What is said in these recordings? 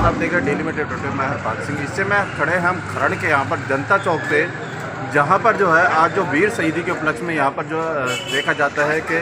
आप देख रहे डेली मेट रिपोर्टर, मैं हरपाल सिंह। इससे मैं खड़े हैं हम खरड़ के यहाँ पर जनता चौक पे, जहाँ पर जो है आज जो वीर शहीदी के उपलक्ष्य में यहाँ पर जो देखा जाता है कि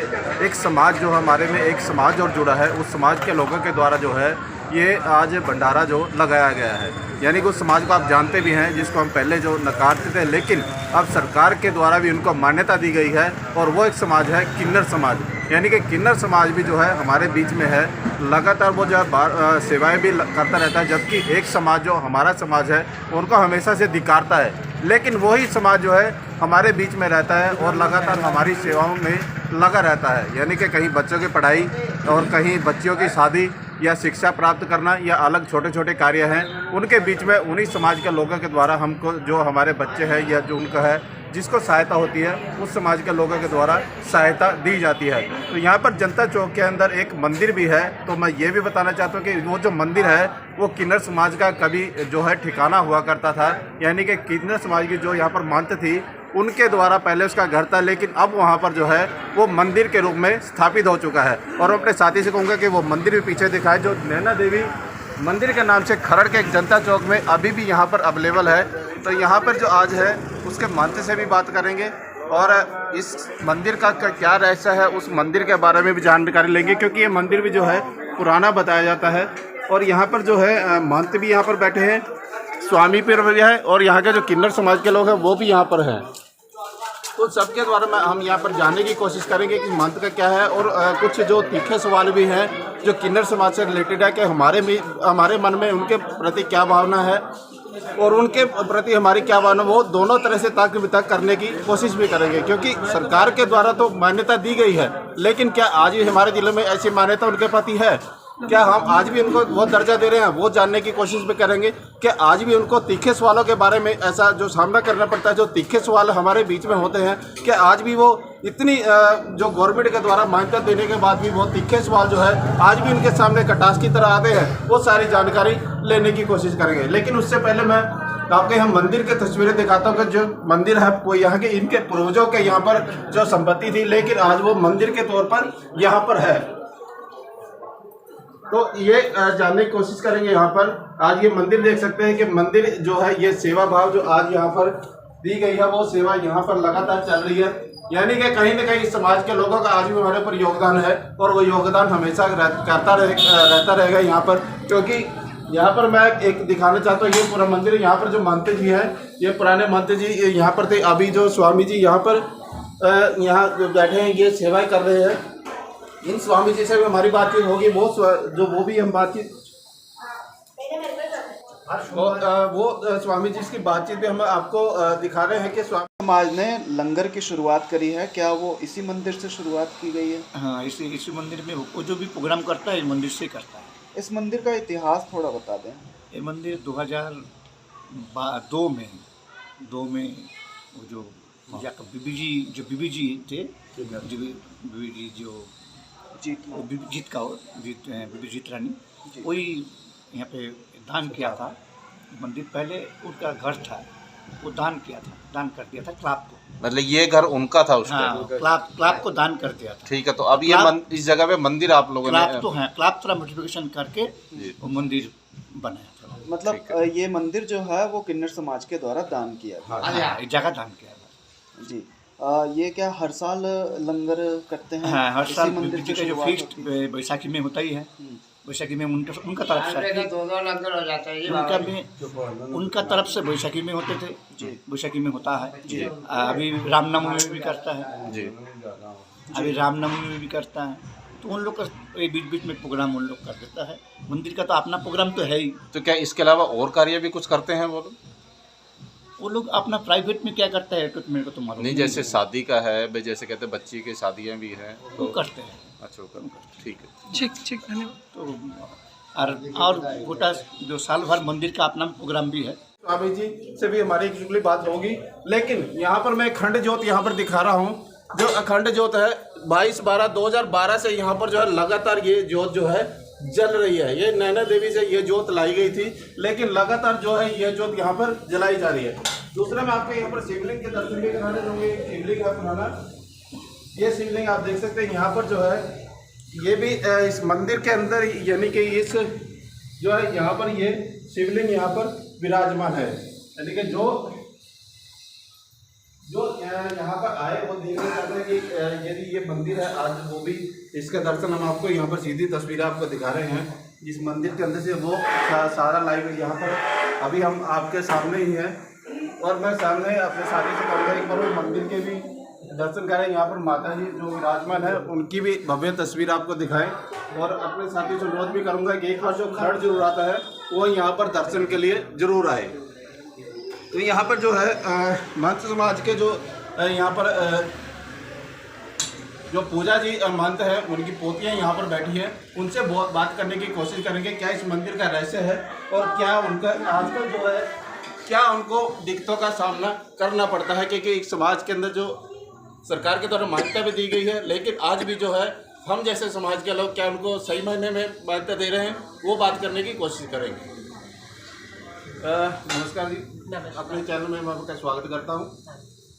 एक समाज जो हमारे में एक समाज और जुड़ा है, उस समाज के लोगों के द्वारा जो है ये आज भंडारा जो लगाया गया है। यानी कि उस समाज को आप जानते भी हैं जिसको हम पहले जो नकारते थे, लेकिन अब सरकार के द्वारा भी उनको मान्यता दी गई है। और वो एक समाज है किन्नर समाज, यानी कि किन्नर समाज भी जो है हमारे बीच में है। लगातार वो जो है सेवाएं भी करता रहता है, जबकि एक समाज जो हमारा समाज है उनको हमेशा से धिक्कारता है, लेकिन वही समाज जो है हमारे बीच में रहता है और लगातार हमारी सेवाओं में लगा रहता है। यानी कि कहीं बच्चों की पढ़ाई और कहीं बच्चियों की शादी या शिक्षा प्राप्त करना या अलग छोटे छोटे कार्य हैं, उनके बीच में उन्हीं समाज के लोगों के द्वारा हमको जो हमारे बच्चे हैं या जो उनका है जिसको सहायता होती है, उस समाज के लोगों के द्वारा सहायता दी जाती है। तो यहाँ पर जनता चौक के अंदर एक मंदिर भी है। तो मैं ये भी बताना चाहता हूँ कि वो जो मंदिर है वो किन्नर समाज का कभी जो है ठिकाना हुआ करता था। यानी कि किन्नर समाज की जो यहाँ पर मानते थी उनके द्वारा पहले उसका घर था, लेकिन अब वहाँ पर जो है वो मंदिर के रूप में स्थापित हो चुका है। और अपने साथी से कहूँगा कि वो मंदिर भी पीछे दिखाए, जो नैना देवी मंदिर के नाम से खरड़ के एक जनता चौक में अभी भी यहाँ पर अवेलेबल है। तो यहाँ पर जो आज है उसके महंत से भी बात करेंगे और इस मंदिर का क्या रहस्य है उस मंदिर के बारे में भी जानकारी लेंगे, क्योंकि ये मंदिर भी जो है पुराना बताया जाता है। और यहाँ पर जो है महंत भी यहाँ पर बैठे हैं, स्वामी पीर भी है, और यहाँ के जो किन्नर समाज के लोग हैं वो भी यहाँ पर हैं। तो सबके द्वारा हम यहाँ पर जानने की कोशिश करेंगे कि मंत्र का क्या है, और कुछ जो तीखे सवाल भी हैं जो किन्नर समाज से रिलेटेड है कि हमारे मन में उनके प्रति क्या भावना है और उनके प्रति हमारी क्या भावना, वो दोनों तरह से तर्क वितर्क करने की कोशिश भी करेंगे। क्योंकि सरकार के द्वारा तो मान्यता दी गई है, लेकिन क्या आज भी हमारे जिले में ऐसी मान्यता उनके प्रति है? क्या हम आज भी उनको वो दर्जा दे रहे हैं? वो जानने की कोशिश भी करेंगे कि आज भी उनको तीखे सवालों के बारे में ऐसा जो सामना करना पड़ता है, जो तीखे सवाल हमारे बीच में होते हैं, कि आज भी वो इतनी जो गवर्नमेंट के द्वारा मान्यता देने के बाद भी वो तीखे सवाल जो है आज भी उनके सामने कटास की तरह आते हैं, वो सारी जानकारी लेने की कोशिश करेंगे। लेकिन उससे पहले मैं आपके हम मंदिर की तस्वीरें दिखाता हूँ कि जो मंदिर है वो यहाँ के इनके पूर्वजों के यहाँ पर जो संपत्ति थी, लेकिन आज वो मंदिर के तौर पर यहाँ पर है। तो ये जानने की कोशिश करेंगे। यहाँ पर आज ये मंदिर देख सकते हैं कि मंदिर जो है ये सेवा भाव जो आज यहाँ पर दी गई है, वो सेवा यहाँ पर लगातार चल रही है। यानी कि कहीं न कहीं समाज के लोगों का आज भी हमारे ऊपर योगदान है और वो योगदान हमेशा रहता रहेगा यहाँ पर। क्योंकि यहाँ पर मैं एक दिखाना चाहता हूँ, ये पूरा मंदिर, यहाँ पर जो महंत जी हैं, ये पुराने महंत जी यहाँ पर थे। अभी जो स्वामी जी यहाँ पर यहाँ बैठे हैं, ये सेवाएं कर रहे हैं। इन स्वामी जी से भी हमारी बातचीत होगी, वो भी हम बातचीत वो स्वामी जी की बातचीत भी हम आपको दिखा रहे हैं कि स्वामी समाज ने लंगर की शुरुआत करी है। क्या वो इसी मंदिर से शुरुआत की गई है? हाँ, इसी मंदिर में वो जो भी प्रोग्राम करता है इस मंदिर से करता है। इस मंदिर का इतिहास थोड़ा बता दें। ये मंदिर 2002 में वो जो बीबी जी थे, बीबी जी जो बीबी जीत रानी, वही यहाँ पे दान किया था। मंदिर पहले उनका घर था, वो दान कर दिया था क्लाब को। मतलब ये घर उनका था उसको? हाँ, क्लाब को दान कर दिया था। ठीक है। तो अब ये इस जगह पे मंदिर आप लोगों ने क्लाब तो है, क्लाब थोड़ा मोटिफिकेशन करके वो मंदिर बनाया था। मतलब ये मंदिर जो है वो किन्नर समाज के द्वारा दान किया था। हाँ, एक जगह दान किया था जी। ये क्या हर साल लंगर करते हैं? हाँ, हर साल मंदिर का जो फिक्स्ड बैसाखी में होता ही है। बैसाखी में उनका तरफ से दो लंगर हो जाता है। उनका तरफ से बैसाखी में होते थे जी, बैसाखी में होता है जी। अभी रामनवमी में भी करता है जी, अभी रामनवमी में भी करता है। तो उन लोग का बीच बीच में प्रोग्राम उन लोग कर देता है। मंदिर का तो अपना प्रोग्राम तो है ही। तो क्या इसके अलावा और कार्य भी कुछ करते हैं वो लोग अपना प्राइवेट में क्या करता है तो मेरे को तो मालूम नहीं। जैसे शादी का है भाई, जैसे कहते हैं बच्ची की शादियां भी हैं तो करते हैं। अच्छा, ठीक है, ठीक धन्यवाद। तो और गोटा जो साल भर मंदिर का अपना प्रोग्राम भी है। स्वामी जी से भी हमारी एक्चुअली बात होगी, लेकिन यहाँ पर मैं अखंड ज्योत यहाँ पर दिखा रहा हूँ। जो अखंड ज्योत है 22/12/2012 से यहाँ पर जो है लगातार ये ज्योत जो है जल रही है। ये नैना देवी से ये ज्योत लाई गई थी, लेकिन लगातार जो है ये ज्योत यहाँ पर जलाई जा रही है। दूसरा मैं आपको यहाँ पर शिवलिंग के दर्शन भी कराने दूँगी। शिवलिंग है पुराना, ये शिवलिंग आप देख सकते हैं। यहाँ पर जो है ये भी इस मंदिर के अंदर, यानी कि इस जो है यहाँ पर ये शिवलिंग यहाँ पर विराजमान है। यानी कि जो यहाँ पर आए वो देखना चाहते हैं कि यदि ये मंदिर है आज, वो भी इसका दर्शन हम आपको यहाँ पर सीधी तस्वीर आपको दिखा रहे हैं। इस मंदिर के अंदर से वो सारा लाइव यहाँ पर अभी हम आपके सामने ही हैं। और मैं सामने अपने साथी से कहूँगा एक बार वो मंदिर के भी दर्शन करें। यहाँ पर माता जी जो विराजमान है उनकी भी भव्य तस्वीर आपको दिखाएं। और अपने साथी से अनुरोध भी करूँगा कि एक बार जो खरड़ जरूर आता है वो यहाँ पर दर्शन के लिए जरूर आए। तो यहाँ पर जो है महंत समाज के जो यहाँ पर जो पूजा जी महंत है, उनकी पोतियाँ यहाँ पर बैठी हैं। उनसे बहुत बात करने की कोशिश करेंगे क्या इस मंदिर का रहस्य है और क्या उनका आजकल जो है क्या उनको दिक्कतों का सामना करना पड़ता है। क्योंकि एक समाज के अंदर जो सरकार के द्वारा मान्यता भी दी गई है, लेकिन आज भी जो है हम जैसे समाज के लोग क्या उनको सही मायने में मान्यता दे रहे हैं, वो बात करने की कोशिश करेंगे। नमस्कार जी, अपने चैनल में मैं आपका स्वागत करता हूँ।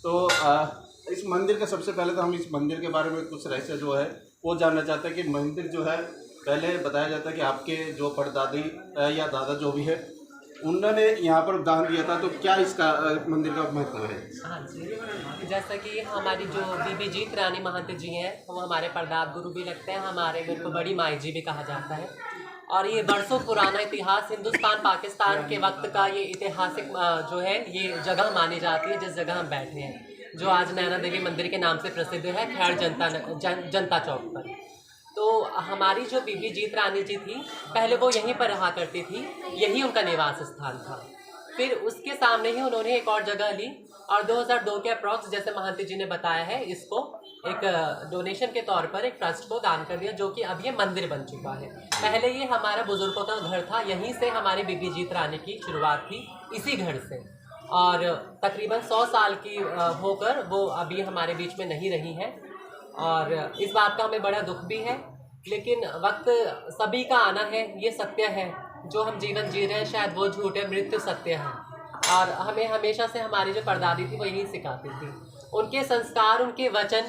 तो इस मंदिर का सबसे पहले तो हम इस मंदिर के बारे में कुछ रहस्य जो है वो जानना चाहते हैं कि मंदिर जो है पहले बताया जाता है कि आपके जो परदादी या दादा जो भी है उन्होंने यहाँ पर दान दिया था। तो क्या इसका मंदिर का महत्व है? हाँ जी, जैसा कि हमारी जो बीबी जीत रानी महंत जी हैं, वो हमारे परदाद गुरु भी लगते हैं, हमारे घर को बड़ी माई जी भी कहा जाता है। और ये बरसों पुराना इतिहास, हिंदुस्तान पाकिस्तान के वक्त का ये ऐतिहासिक जो है ये जगह मानी जाती है जिस जगह हम बैठे हैं, जो आज नैना देवी मंदिर के नाम से प्रसिद्ध है, खैर जनता चौक पर। तो हमारी जो बीबी जीत रानी जी थी पहले वो यहीं पर रहा करती थी, यही उनका निवास स्थान था। फिर उसके सामने ही उन्होंने एक और जगह ली और 2002 के अप्रॉक्स, जैसे महंत जी ने बताया है, इसको एक डोनेशन के तौर पर एक ट्रस्ट को दान कर दिया, जो कि अब ये मंदिर बन चुका है। पहले ये हमारा बुजुर्गों का घर था, यहीं से हमारी बीबी जीत रानी की शुरुआत थी, इसी घर से। और तकरीबन 100 साल की होकर वो अभी हमारे बीच में नहीं रही हैं और इस बात का हमें बड़ा दुख भी है। लेकिन वक्त सभी का आना है, ये सत्य है। जो हम जीवन जी रहे हैं शायद वो झूठ है, मृत्यु सत्य है। और हमें हमेशा से हमारी जो परदादी थी वो यही सिखाती थी। उनके संस्कार, उनके वचन,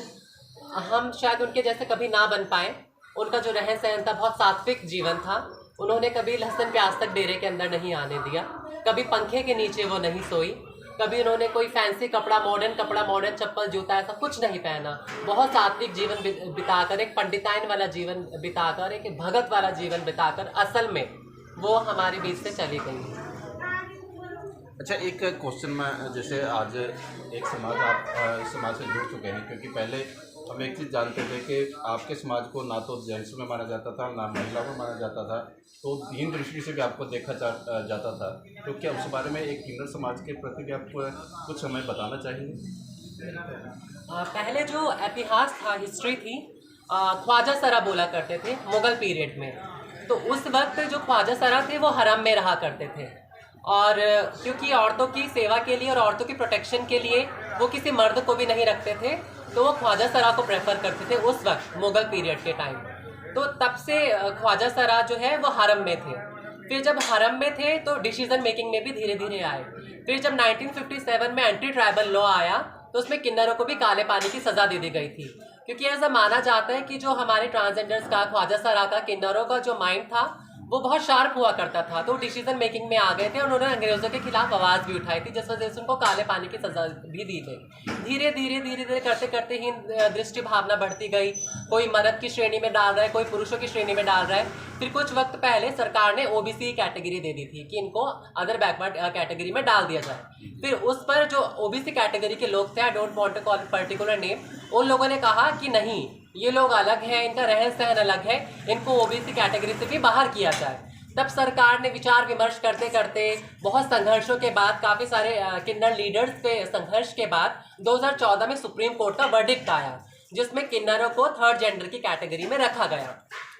हम शायद उनके जैसे कभी ना बन पाए। उनका जो रहन सहन था बहुत सात्विक जीवन था। उन्होंने कभी लहसुन प्याज तक डेरे के अंदर नहीं आने दिया, कभी पंखे के नीचे वो नहीं सोई, कभी उन्होंने कोई फैंसी कपड़ा, मॉडर्न चप्पल, जूता ऐसा कुछ नहीं पहना। बहुत सात्विक जीवन बिताकर, एक पंडिताइन वाला जीवन बिताकर, एक भगत वाला जीवन बिताकर असल में वो हमारे बीच से चली गई। अच्छा, एक क्वेश्चन में, जैसे आज एक समाज, आप इस समाज से जुड़ चुके हैं, क्योंकि पहले हम एक चीज़ जानते थे कि आपके समाज को ना तो जेंट्स में माना जाता था ना महिला में माना जाता था, तो दीन दृष्टि से भी आपको देखा जाता था। तो क्या उस बारे में एक किन्नर समाज के प्रति भी आप कुछ हमें बताना चाहेंगे? पहले जो इतिहास था, हिस्ट्री थी, ख्वाजा सरा बोला करते थे मुग़ल पीरियड में। तो उस वक्त जो ख्वाजा सरा थे वो हरम में रहा करते थे, और क्योंकि औरतों की सेवा के लिए और औरतों की प्रोटेक्शन के लिए वो किसी मर्द को भी नहीं रखते थे, तो वो ख्वाजा सरा को प्रेफर करते थे उस वक्त मुग़ल पीरियड के टाइम। तो तब से ख्वाजा सरा जो है वो हरम में थे। फिर जब हरम में थे तो डिसीजन मेकिंग में भी धीरे धीरे आए। फिर जब 1957 में एंटी ट्राइबल लॉ आया तो उसमें किन्नरों को भी काले पानी की सज़ा दे दी गई थी, क्योंकि ऐसा माना जाता है कि जो हमारे ट्रांसजेंडर्स का, ख्वाजा सरा का, किन्नरों का जो माइंड था वो बहुत शार्प हुआ करता था। तो डिसीजन मेकिंग में आ गए थे और उन्होंने अंग्रेज़ों के खिलाफ आवाज़ भी उठाई थी, जिस वजह से उनको काले पानी की सज़ा भी दी गई। धीरे धीरे करते करते ही दृष्टि भावना बढ़ती गई। कोई मर्द की श्रेणी में डाल रहा है, कोई पुरुषों की श्रेणी में डाल रहा है। फिर कुछ वक्त पहले सरकार ने ओबीसी कैटेगरी दे दी थी कि इनको अदर बैकवर्ड कैटेगरी में डाल दिया जाए। फिर उस पर जो ओबीसी कैटेगरी के लोग थे, I don't want to call particular name, उन लोगों ने कहा कि नहीं, ये लोग अलग हैं, इनका रहन सहन अलग है, इनको ओबीसी कैटेगरी से भी बाहर किया जाए। तब सरकार ने विचार विमर्श करते करते, बहुत संघर्षों के बाद, काफ़ी सारे किन्नर लीडर्स के संघर्ष के बाद 2014 में सुप्रीम कोर्ट का वर्डिक्ट आया, जिसमें किन्नरों को थर्ड जेंडर की कैटेगरी में रखा गया।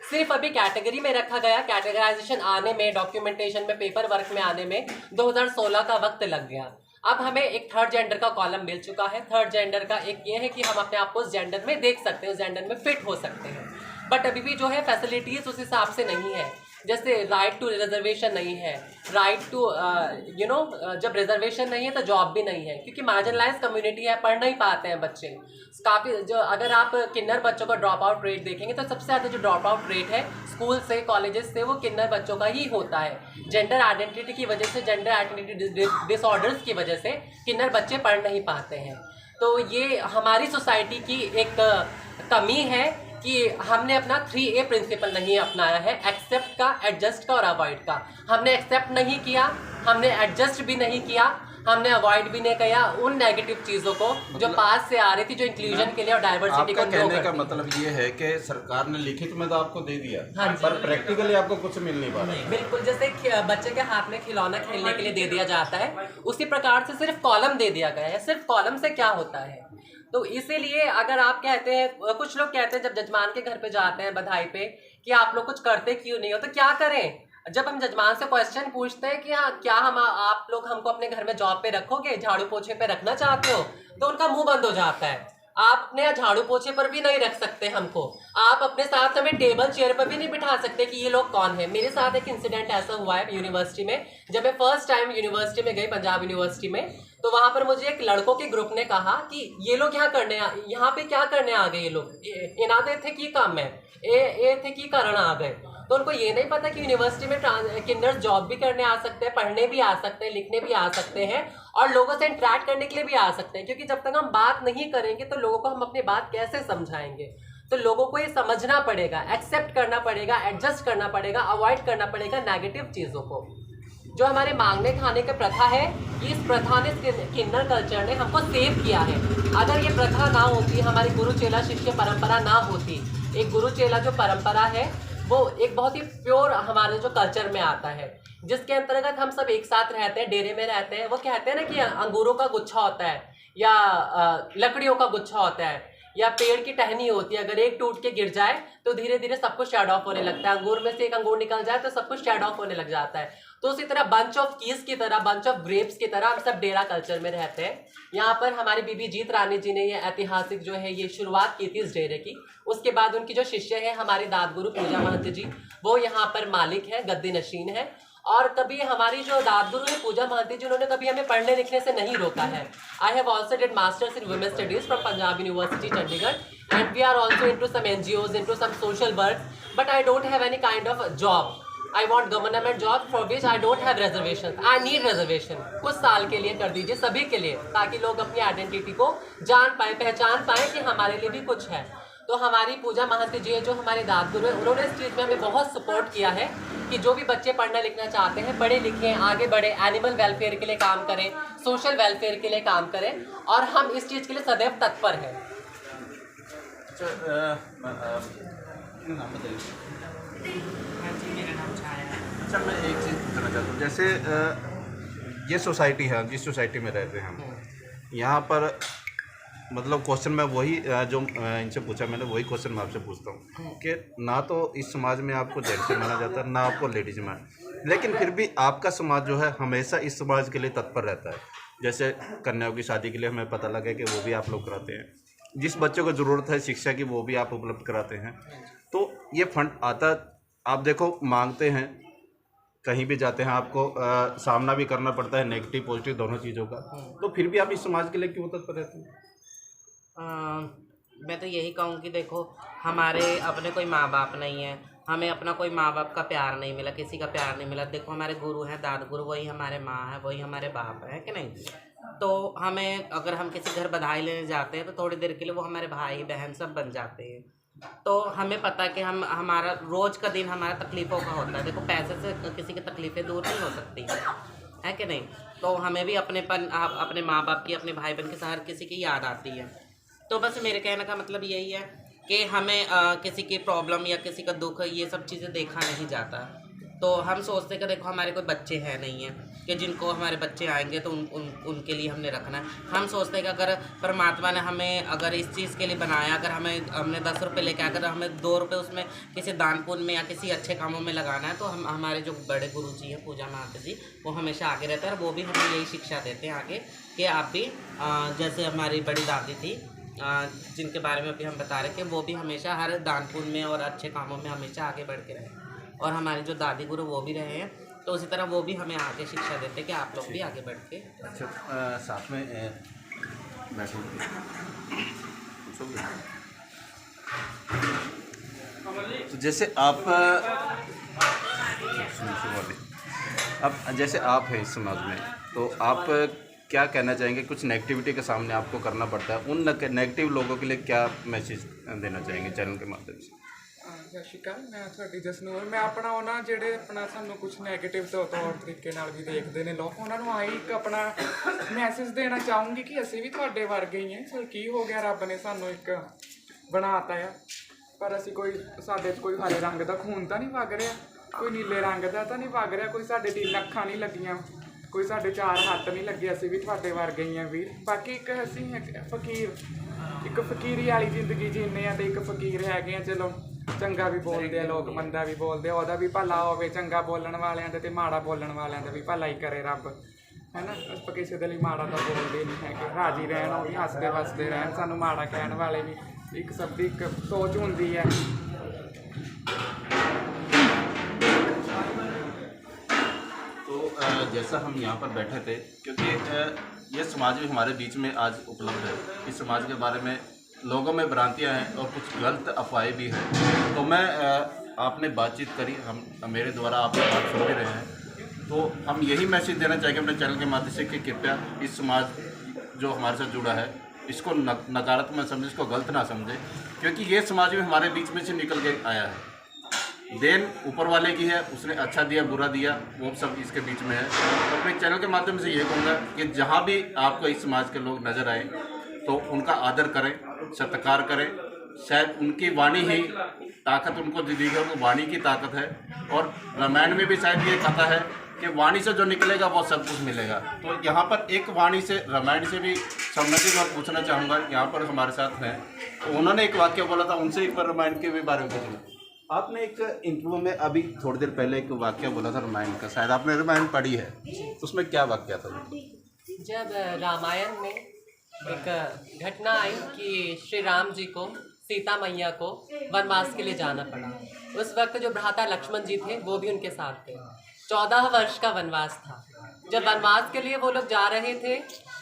सिर्फ अभी कैटेगरी में रखा गया, कैटेगराइजेशन आने में, डॉक्यूमेंटेशन में, पेपर वर्क में आने में 2016 का वक्त लग गया। अब हमें एक थर्ड जेंडर का कॉलम मिल चुका है। थर्ड जेंडर का एक ये है कि हम अपने आप को उस जेंडर में देख सकते हैं, उस जेंडर में फिट हो सकते हैं, बट अभी भी जो है फैसिलिटीज़ उस हिसाब से नहीं है। जैसे राइट टू रिजर्वेशन नहीं है, राइट टू जब रिजर्वेशन नहीं है तो जॉब भी नहीं है, क्योंकि मार्जिनलाइज कम्युनिटी है, पढ़ नहीं पाते हैं बच्चे काफ़ी। जो अगर आप किन्नर बच्चों का ड्रॉप आउट रेट देखेंगे तो सबसे ज़्यादा जो ड्रॉप आउट रेट है स्कूल से, कॉलेजेस से, वो किन्नर बच्चों का ही होता है। जेंडर आइडेंटिटी की वजह से, जेंडर आइडेंटिटी डिसऑर्डर्स की वजह से किन्नर बच्चे पढ़ नहीं पाते हैं। तो ये हमारी सोसाइटी की एक कमी है कि हमने अपना 3A प्रिंसिपल नहीं अपनाया है, एक्सेप्ट का, एडजस्ट का और अवॉइड का। हमने एक्सेप्ट नहीं किया, हमने एडजस्ट भी नहीं किया, हमने अवॉइड भी नहीं किया उन नेगेटिव चीज़ों को जो पास से आ रही थी, जो इंक्लूजन के लिए और डाइवर्सिटी को कहने का मतलब ये है कि सरकार ने लिखित में तो आपको दे दिया, हाँ, पर प्रैक्टिकली आपको कुछ मिल नहीं पा रहा। बिल्कुल, जैसे बच्चे के हाथ में खिलौना खेलने के लिए दे दिया जाता है, उसी प्रकार से सिर्फ कॉलम दे दिया गया है। सिर्फ कॉलम से क्या होता है? तो इसीलिए अगर आप कहते हैं, कुछ लोग कहते हैं जब जजमान के घर पे जाते हैं बधाई पे कि आप लोग कुछ करते क्यों नहीं हो, तो क्या करें? जब हम जजमान से क्वेश्चन पूछते हैं कि हाँ क्या आप लोग हमको अपने घर में जॉब पे रखोगे, झाड़ू पोछे पे रखना चाहते हो, तो उनका मुंह बंद हो जाता है। आप अपने झाड़ू पोछे पर भी नहीं रख सकते हमको, आप अपने साथ हमें टेबल चेयर पर भी नहीं बिठा सकते कि ये लोग कौन है। मेरे साथ एक इंसिडेंट ऐसा हुआ है यूनिवर्सिटी में, जब मैं फर्स्ट टाइम यूनिवर्सिटी में गई, पंजाब यूनिवर्सिटी में, तो वहाँ पर मुझे एक लड़कों के ग्रुप ने कहा कि ये लोग यहाँ पे क्या करने आ गए, ये लोग इनादे थे की काम है, ये थे की कारण आ गए। तो उनको ये नहीं पता कि यूनिवर्सिटी में किन्नर्स जॉब भी करने आ सकते हैं, पढ़ने भी आ सकते हैं, लिखने भी आ सकते हैं और लोगों से इंटरेक्ट करने के लिए भी आ सकते हैं। क्योंकि जब तक हम बात नहीं करेंगे तो लोगों को हम अपनी बात कैसे समझाएंगे? तो लोगों को ये समझना पड़ेगा, एक्सेप्ट करना पड़ेगा, एडजस्ट करना पड़ेगा, अवॉइड करना पड़ेगा नेगेटिव चीज़ों को। जो हमारे मांगने खाने की प्रथा है, इस प्रथा ने, किन्नर कल्चर ने हमको सेव किया है। अगर ये प्रथा ना होती, हमारी गुरु चेला शिष्य परंपरा ना होती, एक गुरु चेला जो परंपरा है वो एक बहुत ही प्योर हमारे जो कल्चर में आता है, जिसके अंतर्गत हम सब एक साथ रहते हैं, डेरे में रहते हैं। वो कहते हैं ना कि अंगूरों का गुच्छा होता है या लकड़ियों का गुच्छा होता है या पेड़ की टहनी होती है, अगर एक टूट के गिर जाए तो धीरे धीरे सब कुछ शेड ऑफ होने लगता है। अंगूर में से एक अंगूर निकल जाए तो सब कुछ शेड ऑफ होने लग जाता है। तो उसी तरह बंच ऑफ कीज की तरह, बंच ऑफ ग्रेप्स की तरह हम सब डेरा कल्चर में रहते हैं। यहाँ पर हमारी बीबी जीत रानी जी ने ये ऐतिहासिक जो है ये शुरुआत की थी इस डेरे की। उसके बाद उनकी जो शिष्य है हमारे दादगुरु पूजा महंत जी, वो यहाँ पर मालिक है, गद्दी नशीन है। और कभी हमारी जो दादगुरु है पूजा महंत जी, उन्होंने कभी हमें पढ़ने लिखने से नहीं रोका है। I have also did masters in women studies from Punjab University Chandigarh, and we are also into some NGOs, into some social work, but I don't have any kind of job. I want government job for which I don't have reservation. I need reservation. कुछ साल के लिए कर दीजिए सभी के लिए, ताकि लोग अपनी आइडेंटिटी को जान पाए, पहचान पाए कि हमारे लिए भी कुछ है। तो हमारी पूजा महंत जी है जो हमारे दादगुरु हैं, उन्होंने इस चीज़ में हमें बहुत सपोर्ट किया है कि जो भी बच्चे पढ़ना लिखना चाहते हैं, पढ़े लिखें, आगे बढ़े, एनिमल वेलफेयर के लिए काम करें, सोशल वेलफेयर के लिए काम करें, और हम इस चीज़ के लिए सदैव तत्पर हैं। अच्छा, मैं एक चीज़ पूछना चाहता हूँ, जैसे ये सोसाइटी है, जिस सोसाइटी में रहते हैं हम, यहाँ पर मतलब क्वेश्चन मैं वही जो इनसे पूछा मैंने, वही क्वेश्चन मैं आपसे पूछता हूँ कि ना तो इस समाज में आपको जेंट्स माना जाता है, ना आपको लेडीज माना, लेकिन फिर भी आपका समाज जो है हमेशा इस समाज के लिए तत्पर रहता है। जैसे कन्याओं की शादी के लिए हमें पता लगा कि वो भी आप लोग कराते हैं, जिस बच्चों को ज़रूरत है शिक्षा की वो भी आप उपलब्ध कराते हैं। तो ये फंड आता, आप देखो मांगते हैं, कहीं भी जाते हैं आपको सामना भी करना पड़ता है, नेगेटिव पॉजिटिव दोनों चीज़ों का, तो फिर भी आप इस समाज के लिए क्यों तत्पर रहते हैं? मैं तो यही कहूँ कि देखो, हमारे अपने कोई माँ बाप नहीं है, हमें अपना कोई माँ बाप का प्यार नहीं मिला, किसी का प्यार नहीं मिला। देखो हमारे गुरु हैं, दादगुरु, वही हमारे माँ है, वही हमारे बाप है कि नहीं। तो हमें, अगर हम किसी घर बधाई लेने जाते हैं तो थोड़ी देर के लिए वो हमारे भाई बहन सब बन जाते हैं। तो हमें पता है कि हमारा रोज़ का दिन हमारा तकलीफ़ों का होता है। देखो पैसे से किसी की तकलीफ़ें दूर नहीं हो सकती है कि नहीं। तो हमें भी अपने माँ बाप की, अपने भाई बहन की, हर किसी की याद आती है। तो बस मेरे कहने का मतलब यही है कि हमें किसी की प्रॉब्लम या किसी का दुख, ये सब चीज़ें देखा नहीं जाता। तो हम सोचते हैं कि देखो हमारे कोई बच्चे हैं नहीं हैं कि जिनको हमारे बच्चे आएंगे तो उनके लिए हमने रखना है। हम सोचते हैं कि अगर परमात्मा ने हमें अगर इस चीज़ के लिए बनाया, अगर हमने 10 रुपये लेके अगर हमें 2 रुपये उसमें किसी दान पुण्य में या किसी अच्छे कामों में लगाना है, तो हम हमारे जो बड़े गुरु जी हैं पूजा महाराज जी, वो हमेशा आगे रहते हैं और वो भी हमें यही शिक्षा देते हैं आगे कि आप भी जैसे हमारी बड़ी दादी थी जिनके बारे में अभी हम बता रहे कि वो भी हमेशा हर दान पुण्य में और अच्छे कामों में हमेशा आगे बढ़ के रहे, और हमारे जो दादी गुरु वो भी रहे हैं, तो उसी तरह वो भी हमें आगे शिक्षा देते हैं कि आप लोग भी आगे बढ़ के। अच्छा, साथ में बैठो। तो जैसे आप अब जैसे आप हैं इस समाज में, तो आप क्या कहना चाहेंगे? कुछ नेगेटिविटी के सामने आपको करना पड़ता है, उन नेगेटिव लोगों के लिए क्या मैसेज देना चाहेंगे चैनल के माध्यम से? ਸਤਿ ਸ਼੍ਰੀ ਅਕਾਲ, ਮੈਂ ਤੁਹਾਡੀ ਜਸਨੂਰ। ਮੈਂ ਆਪਣਾ ਉਹਨਾਂ ਜਿਹੜੇ ਆਪਣਾ ਸਾਨੂੰ ਕੁਝ ਨੈਗੇਟਿਵ ਤੌਰ ਤਰੀਕੇ ਨਾਲ ਵੀ ਦੇਖਦੇ ਨੇ ਲੋਕ, ਉਹਨਾਂ ਨੂੰ ਆਹੀ ਇੱਕ ਆਪਣਾ ਮੈਸੇਜ ਦੇਣਾ ਚਾਹੂੰਗੀ ਕਿ ਅਸੀਂ ਵੀ ਤੁਹਾਡੇ ਵਰਗੇ ਹੀ ਹਾਂ। ਚਲ ਕੀ ਹੋ ਗਿਆ, ਰੱਬ ਨੇ ਸਾਨੂੰ ਇੱਕ ਬਣਾਤਾ ਆ, ਪਰ ਅਸੀਂ ਸਾਡੇ 'ਚ ਕੋਈ ਹਰੇ ਰੰਗ ਦਾ ਖੂਨ ਤਾਂ ਨਹੀਂ ਵਗ ਰਿਹਾ, ਕੋਈ ਨੀਲੇ ਰੰਗ ਦਾ ਤਾਂ ਨਹੀਂ ਵਗ ਰਿਹਾ, ਕੋਈ ਸਾਡੇ 3 ਅੱਖਾਂ ਨਹੀਂ ਲੱਗੀਆਂ, ਕੋਈ ਸਾਡੇ 4 ਹੱਥ ਨਹੀਂ ਲੱਗੇ, ਅਸੀਂ ਵੀ ਤੁਹਾਡੇ ਵਰਗੇ ਹੀ ਹਾਂ ਵੀਰ। ਬਾਕੀ ਇੱਕ ਅਸੀਂ ਇੱਕ ਫਕੀਰੀ ਵਾਲੀ ਜ਼ਿੰਦਗੀ ਜੀਂਦੇ ਹਾਂ, ਅਤੇ ਇੱਕ ਫਕੀਰ ਹੈਗੇ ਆ। ਚਲੋ ਚੰਗਾ ਵੀ ਬੋਲਦੇ ਆ ਲੋਕ, ਮੰਦਾ ਵੀ ਬੋਲਦੇ ਆ, ਉਹਦਾ ਵੀ ਭਲਾ ਹੋਵੇ। ਚੰਗਾ ਬੋਲਣ ਵਾਲਿਆਂ ਦਾ ਅਤੇ ਮਾੜਾ ਬੋਲਣ ਵਾਲਿਆਂ ਦਾ ਵੀ ਭਲਾ ਹੀ ਕਰੇ ਰੱਬ, ਹੈ ਨਾ। ਆਪਾਂ ਕਿਸੇ ਦੇ ਲਈ ਮਾੜਾ ਤਾਂ ਬੋਲਦੇ ਨਹੀਂ ਹੈਗੇ, ਰਾਜੀ ਰਹਿਣ, ਉਹ ਵੀ ਹੱਸਦੇ ਵਸਦੇ ਰਹਿਣ। ਸਾਨੂੰ ਮਾੜਾ ਕਹਿਣ ਵਾਲੇ ਵੀ ਇੱਕ ਸਭ ਦੀ ਇੱਕ ਸੋਚ ਹੁੰਦੀ ਹੈ। तो जैसा हम यहाँ पर बैठे थे, क्योंकि ये समाज भी हमारे बीच में आज उपलब्ध है, इस समाज के बारे में लोगों में भ्रांतियाँ हैं और कुछ गलत अफवाहें भी हैं। तो मैं आपने बातचीत करी, हम मेरे द्वारा आप बात सुन भी रहे हैं, तो हम यही मैसेज देना चाहेंगे अपने चैनल के माध्यम से कि कृपया इस समाज जो हमारे साथ जुड़ा है इसको नकारात्मक समझे, इसको गलत ना समझे, क्योंकि ये समाज भी हमारे बीच में से निकल के आया है। देन ऊपर वाले की है, उसने अच्छा दिया बुरा दिया वो सब इसके बीच में है। तो अपने चैनल के माध्यम से ये कहूँगा कि जहाँ भी आपको इस समाज के लोग नज़र आए तो उनका आदर करें, सत्कार करें। शायद उनकी वाणी ही ताकत उनको दी गई, उनको वाणी की ताकत है, और रामायण में भी शायद ये कथा है कि वाणी से जो निकलेगा वो सब कुछ मिलेगा। तो यहाँ पर एक वाणी से, रामायण से भी संबंधित बात पूछना चाहूँगा। यहाँ पर हमारे साथ हैं, तो उन्होंने एक वाक्य बोला था, उनसे एक बार रामायण के भी बारे में पूछना। आपने एक इंटरव्यू में अभी थोड़ी देर पहले एक वाक्य बोला था रामायण का, शायद आपने रामायण पढ़ी है, उसमें क्या वाक्य था? जब रामायण में एक घटना आई कि श्री राम जी को, सीता मैया को वनवास के लिए जाना पड़ा। उस वक्त जो भ्राता लक्ष्मण जी थे वो भी उनके साथ थे। 14 वर्ष का वनवास था। जब वनवास के लिए वो लोग जा रहे थे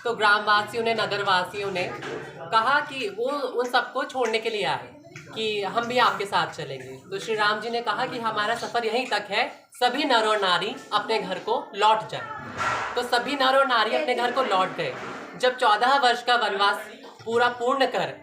तो ग्रामवासियों ने, नगरवासियों ने कहा कि वो उन सबको छोड़ने के लिए आए कि हम भी आपके साथ चलेंगे। तो श्री राम जी ने कहा कि हमारा सफ़र यहीं तक है, सभी नर और नारी अपने घर को लौट जाए। तो सभी नर और नारी अपने घर को लौट गए। जब 14 वर्ष का वनवास पूरा पूर्ण कर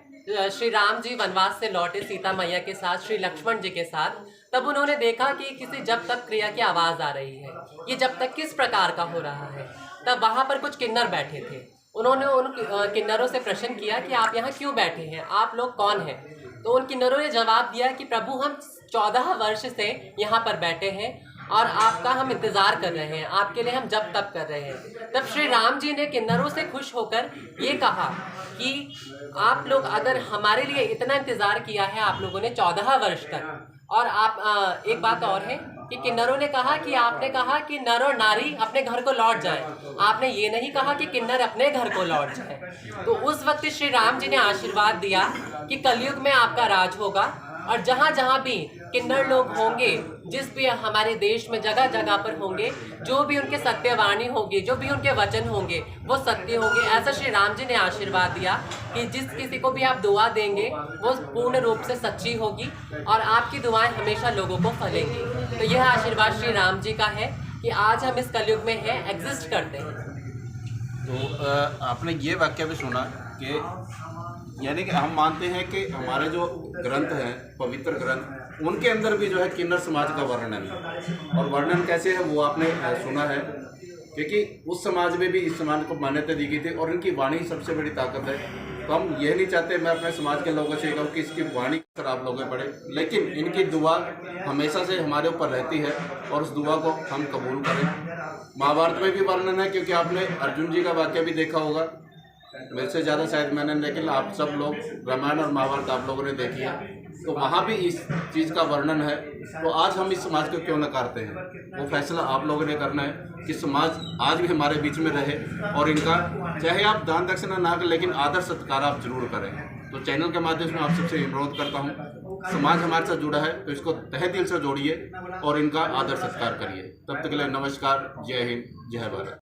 श्री राम जी वनवास से लौटे सीता मैया के साथ, श्री लक्ष्मण जी के साथ, तब उन्होंने देखा कि किसी जब तक क्रिया की आवाज़ आ रही है, ये जब तक किस प्रकार का हो रहा है। तब वहाँ पर कुछ किन्नर बैठे थे। उन्होंने उन किन्नरों से प्रश्न किया कि आप यहाँ क्यों बैठे हैं, आप लोग कौन हैं? तो उन किन्नरों ने जवाब दिया कि प्रभु हम 14 वर्ष से यहाँ पर बैठे हैं और आपका हम इंतज़ार कर रहे हैं, आपके लिए हम जप तप कर रहे हैं। तब श्री राम जी ने किन्नरों से खुश होकर ये कहा कि आप लोग अगर हमारे लिए इतना इंतज़ार किया है आप लोगों ने 14 वर्ष तक, और आप एक बात और है कि किन्नरों ने कहा कि आपने कहा कि नर और नारी अपने घर को लौट जाएं, आपने ये नहीं कहा कि किन्नर अपने घर को लौट जाए। तो उस वक्त श्री राम जी ने आशीर्वाद दिया कि कलयुग में आपका राज होगा, और जहाँ जहाँ भी किन्नर लोग होंगे, जिस भी हमारे देश में जगह जगह पर होंगे, जो भी उनके सत्यवाणी होगी, जो भी उनके वचन होंगे वो सत्य होंगे। ऐसा श्री राम जी ने आशीर्वाद दिया कि जिस किसी को भी आप दुआ देंगे वो पूर्ण रूप से सच्ची होगी और आपकी दुआएं हमेशा लोगों को फलेंगी। तो यह आशीर्वाद श्री राम जी का है कि आज हम इस कलयुग में हैं, एग्जिस्ट करते हैं। तो आपने ये वाक्य भी सुना कि यानी कि हम मानते हैं कि हमारे जो ग्रंथ हैं, पवित्र ग्रंथ, उनके अंदर भी जो है किन्नर समाज का वर्णन है। और वर्णन कैसे है वो आपने सुना है। क्योंकि उस समाज में भी इस समाज को मान्यता दी गई थी और इनकी वाणी सबसे बड़ी ताकत है। तो हम ये नहीं चाहते, मैं अपने समाज के लोगों से कहूँ कि इसकी वाणी खराब लोगों पड़े, लेकिन इनकी दुआ हमेशा से हमारे ऊपर रहती है और उस दुआ को हम कबूल करें। महाभारत में भी वर्णन है, क्योंकि आपने अर्जुन जी का वाक्य भी देखा होगा, मेरे से ज़्यादा शायद मैंने, लेकिन आप सब लोग रामायण और महाभारत आप लोगों ने देखी है, तो वहाँ भी इस चीज़ का वर्णन है। तो आज हम इस समाज को क्यों नकारते हैं, वो फैसला आप लोगों ने करना है कि समाज आज भी हमारे बीच में रहे और इनका चाहे आप दान दक्षिणा ना करें, लेकिन आदर सत्कार आप जरूर करें। तो चैनल के माध्यम से मैं आप सबसे अनुरोध करता हूँ, समाज हमारे साथ जुड़ा है तो इसको तहे दिल से जोड़िए और इनका आदर सत्कार करिए। तब तक के लिए नमस्कार, जय हिंद, जय भारत।